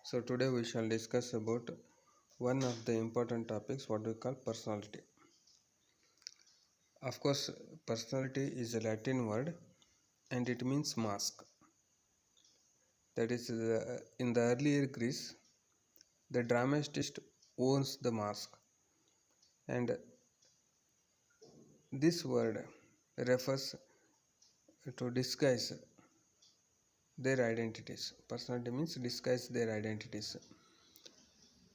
So today we shall discuss about one of the important topics what we call personality. Of course, personality is a Latin word and it means mask. That is, in the earlier Greece, the dramatist owns the mask, and this word refers to disguise their identities. Personality means disguise their identities.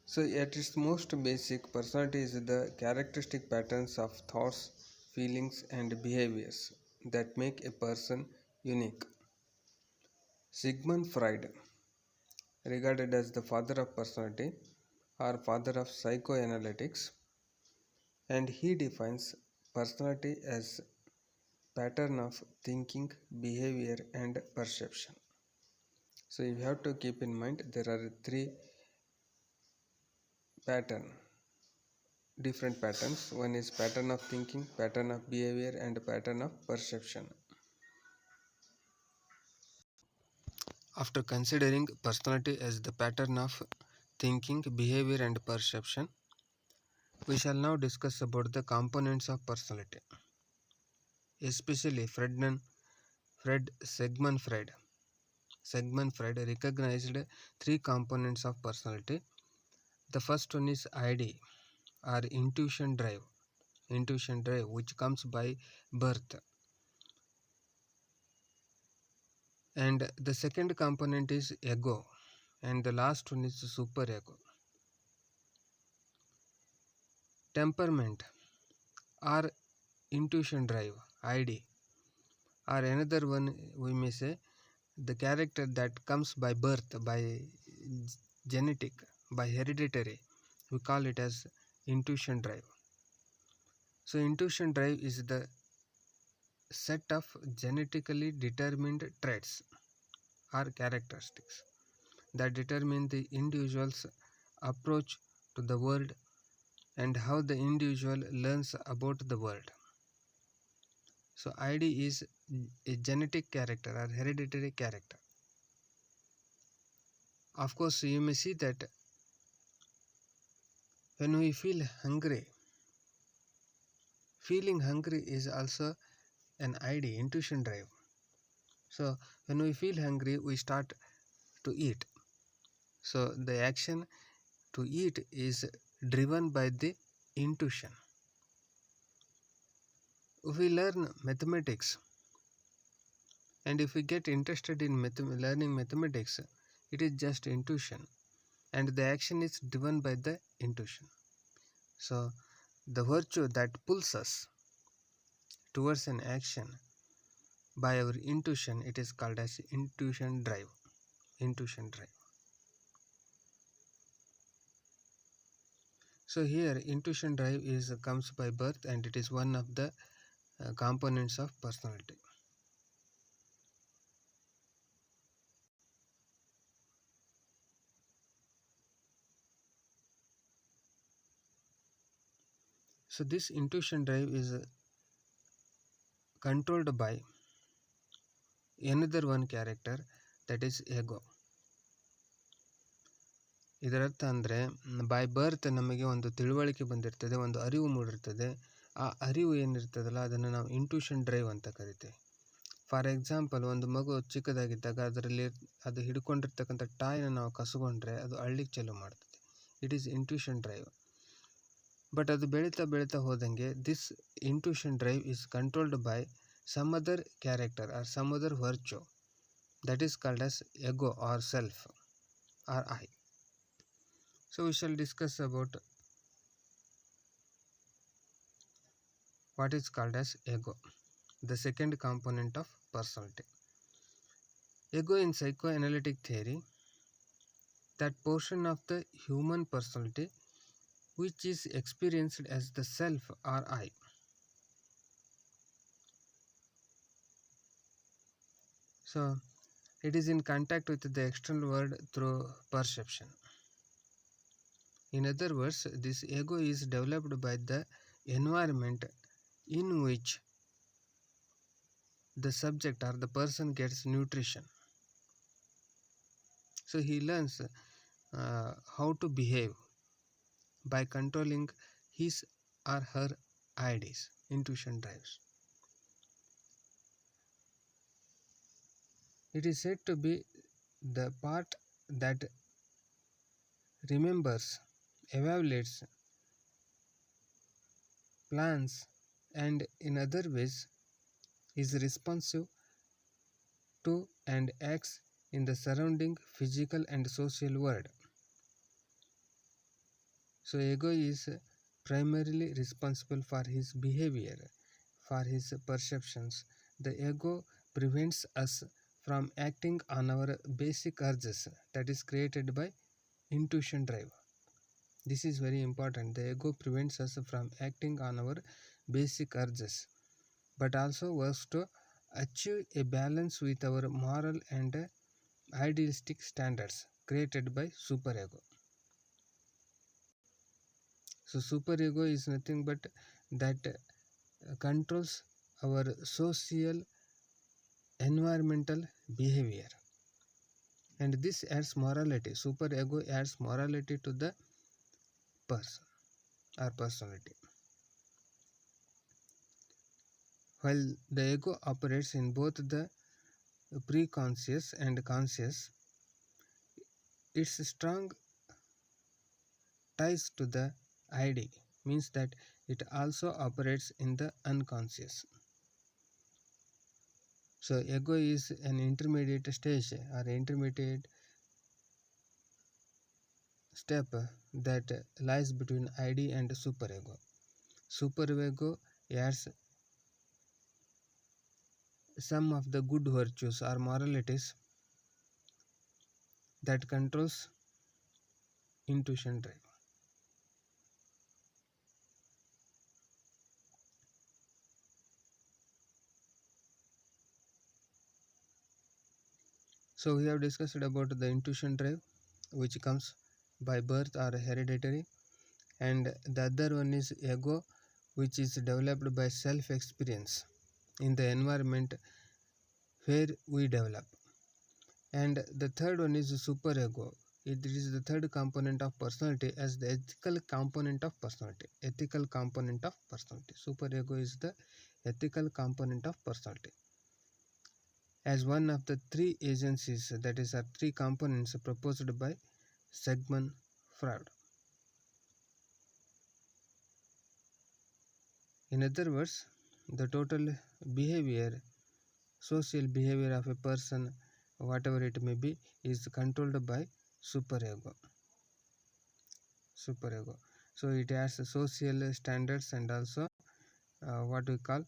So, at its most basic, personality is the characteristic patterns of thoughts, feelings, and behaviors that make a person unique. Sigmund Freud, regarded as the father of personality or father of psychoanalytics, and he defines personality as pattern of thinking, behavior, and perception. So you have to keep in mind there are three pattern different patterns. One is pattern of thinking, pattern of behavior, and pattern of perception. After considering personality as the pattern of thinking, behavior, and perception, we shall now discuss about the components of personality. Especially Sigmund Freud recognized three components of personality. The first one is ID or intuition drive, which comes by birth. And the second component is ego, and the last one is superego. Temperament or intuition drive, ID, or another one we may say the character that comes by birth, by genetic, by hereditary, we call it as intuition drive. So intuition drive is the set of genetically determined traits or characteristics that determine the individual's approach to the world and how the individual learns about the world. So ID is a genetic character or hereditary character. Of course, you may see that when we feel hungry, feeling hungry is also an ID, intuition drive. So when we feel hungry, we start to eat. So the action to eat is driven by the intuition. If we learn mathematics and if we get interested in learning mathematics, it is just intuition and the action is driven by the intuition. So the virtue that pulls us towards an action by our intuition, it is called as intuition drive. So here intuition drive comes by birth and it is one of the components of personality. So this intuition drive is controlled by another one character, that is ego. ಇದರರ್ಥ ಅಂದರೆ by birth ನಮಗೆ ಒಂದು ತಿಳುವಳಿಕೆ ಬಂದಿರ್ತದೆ, ಒಂದು ಅರಿವು ಮೂಡಿರ್ತದೆ. ಆ ಅರಿವು ಏನಿರ್ತದಲ್ಲ ಅದನ್ನು ನಾವು ಇಂಟ್ಯೂಷನ್ ಡ್ರೈವ್ ಅಂತ ಕರಿತೇವೆ. ಫಾರ್ ಎಕ್ಸಾಂಪಲ್, ಒಂದು ಮಗು ಚಿಕ್ಕದಾಗಿದ್ದಾಗ ಅದರಲ್ಲಿ ಅದು ಹಿಡ್ಕೊಂಡಿರ್ತಕ್ಕಂಥ ಟಾಯ್ನ ನಾವು ಕಸ್ಕೊಂಡ್ರೆ ಅದು ಅಳ್ಳಿಕ್ಕೆ ಚಾಲು ಮಾಡ್ತದೆ. It is intuition drive. But ಅದು ಬೆಳೀತಾ ಹೋದಂಗೆ this intuition drive is controlled by some other character or some other virtue that is called as ego or self or I. So we shall discuss about what is called as ego, the second component of personality. Ego in psychoanalytic theory, that portion of the human personality which is experienced as the self or I. So it is in contact with the external world through perception. In other words, this ego is developed by the environment in which the subject or the person gets nutrition. So he learns how to behave by controlling his or her IDs, intuition drives. It is said to be the part that remembers, evaluates, plans, and in other ways is responsive to and acts in the surrounding physical and social world. So ego is primarily responsible for his behavior, for his perceptions. The ego prevents us from acting on our basic urges that is created by intuition drive. This is very important. The ego prevents us from acting on our basic urges, but also works to achieve a balance with our moral and idealistic standards created by superego. So superego is nothing but that controls our social environmental behavior, and this adds morality. Superego adds morality to the person or personality. While the ego operates in both the preconscious and conscious, its strong ties to the ID means that it also operates in the unconscious. So ego is an intermediate stage or intermediate step that lies between ID and superego. Superego adds some of the good virtues or moralities that controls intuition drive. So we have discussed about the intuition drive, which comes by birth or hereditary, and the other one is ego, which is developed by self experience in the environment where we develop. And the third one is superego. It is the third component of personality as the ethical component of personality. Ethical component of personality. Superego is the ethical component of personality. As one of the three agencies, that is, are three components proposed by Sigmund Freud. In other words, the total behavior, social behavior of a person, whatever it may be, is controlled by superego. Superego. So it has social standards and also what we call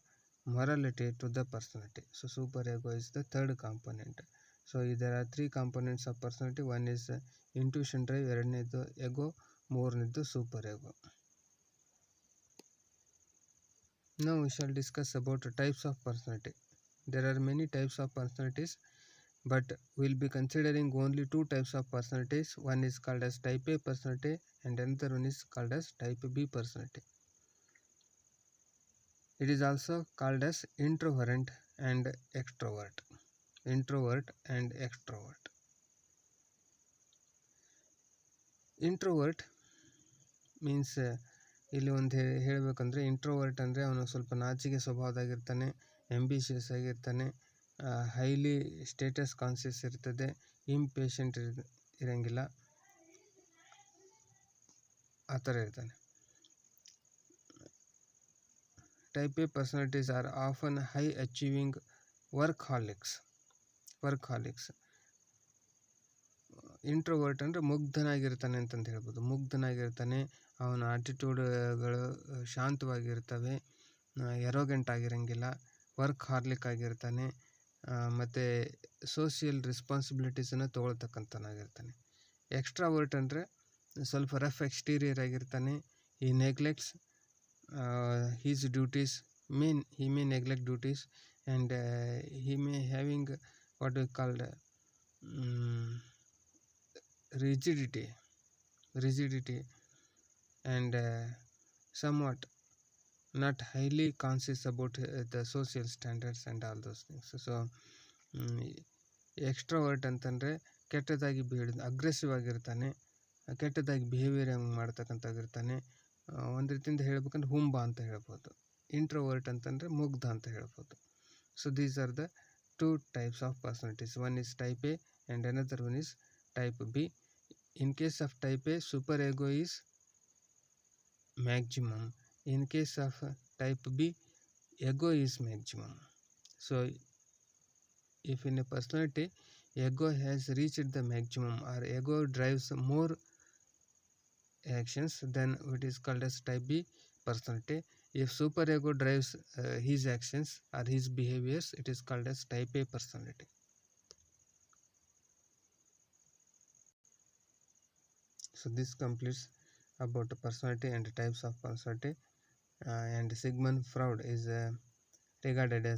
morality to the personality. So superego is the third component. So there are three components of personality. One is intuition drive, ಎರಡನೇದು ego, ಮೂರನೇದು superego. Now we shall discuss about types of personality. There are many types of personalities, but we'll be considering only two types of personalities. One is called as type A personality and another one is called as type B personality. It is also called as introvert and extrovert. Introvert and extrovert. Introvert means ಇಲ್ಲಿ ಒಂದು ಹೇಳಬೇಕಂದ್ರೆ introvert ಅಂದರೆ ಅವನು ಸ್ವಲ್ಪ ನಾಚಿಕೆ ಸ್ವಭಾವದಾಗಿರ್ತಾನೆ, ambitious ಆಗಿರ್ತಾನೆ, highly status conscious ಇರ್ತದೆ, impatient ಇರಂಗಿಲ್ಲ, ಆ ಥರ ಇರ್ತಾನೆ. Type A personalities are often high achieving workaholics. Introvert ಅಂದರೆ ಮುಗ್ಧನಾಗಿರ್ತಾನೆ ಅಂತಂದು ಹೇಳ್ಬೋದು. ಮುಗ್ಧನಾಗಿರ್ತಾನೆ, ಅವನ ಆಟಿಟ್ಯೂಡ್ಗಳು ಶಾಂತವಾಗಿರ್ತವೆ, ಎರೋಗೆಂಟ್ ಆಗಿರಂಗಿಲ್ಲ, ವರ್ಕ್ ಹಾರ್ಲಿಕ್ ಆಗಿರ್ತಾನೆ, ಮತ್ತು ಸೋಷಿಯಲ್ ರೆಸ್ಪಾನ್ಸಿಬಿಲಿಟೀಸನ್ನು ತೊಗೊಳ್ತಕ್ಕಂಥನಾಗಿರ್ತಾನೆ. ಎಕ್ಸ್ಟ್ರಾವರ್ಟ್ ಅಂದರೆ ಸ್ವಲ್ಪ ರಫ್ ಎಕ್ಸ್ಟೀರಿಯರ್ ಆಗಿರ್ತಾನೆ. ಈ neglects his duties, he may neglect duties, and he may having what we call rigidity and somewhat not highly conscious about the social standards and all those things. So extrovert ಅಂತಂದರೆ ಕೆಟ್ಟದಾಗಿ aggressive ಆಗಿರ್ತಾನೆ, ಕೆಟ್ಟದಾಗಿ behaviour ಹೆಂಗೆ ಮಾಡ್ತಕ್ಕಂಥದ್ದಿರ್ತಾನೆ. ಒಂದು ರೀತಿಯಿಂದ ಹೇಳ್ಬೇಕಂದ್ರೆ ಹುಂಬ ಅಂತ ಹೇಳ್ಬೋದು. ಇಂಟ್ರೋವರ್ಟ್ ಅಂತಂದರೆ ಮುಗ್ಧ ಅಂತ ಹೇಳ್ಬೋದು. So these are the two types of personalities. One is type A and another one is type B. In case of type A, super ego is maximum. In case of type B, ego is maximum. So if in a personality ego has reached the maximum or ego drives more actions, then it is called as type B personality. If super ego drives his actions or his behaviors, it is called as type A personality. So this completes about personality and types of personality. And Sigmund Freud is regarded as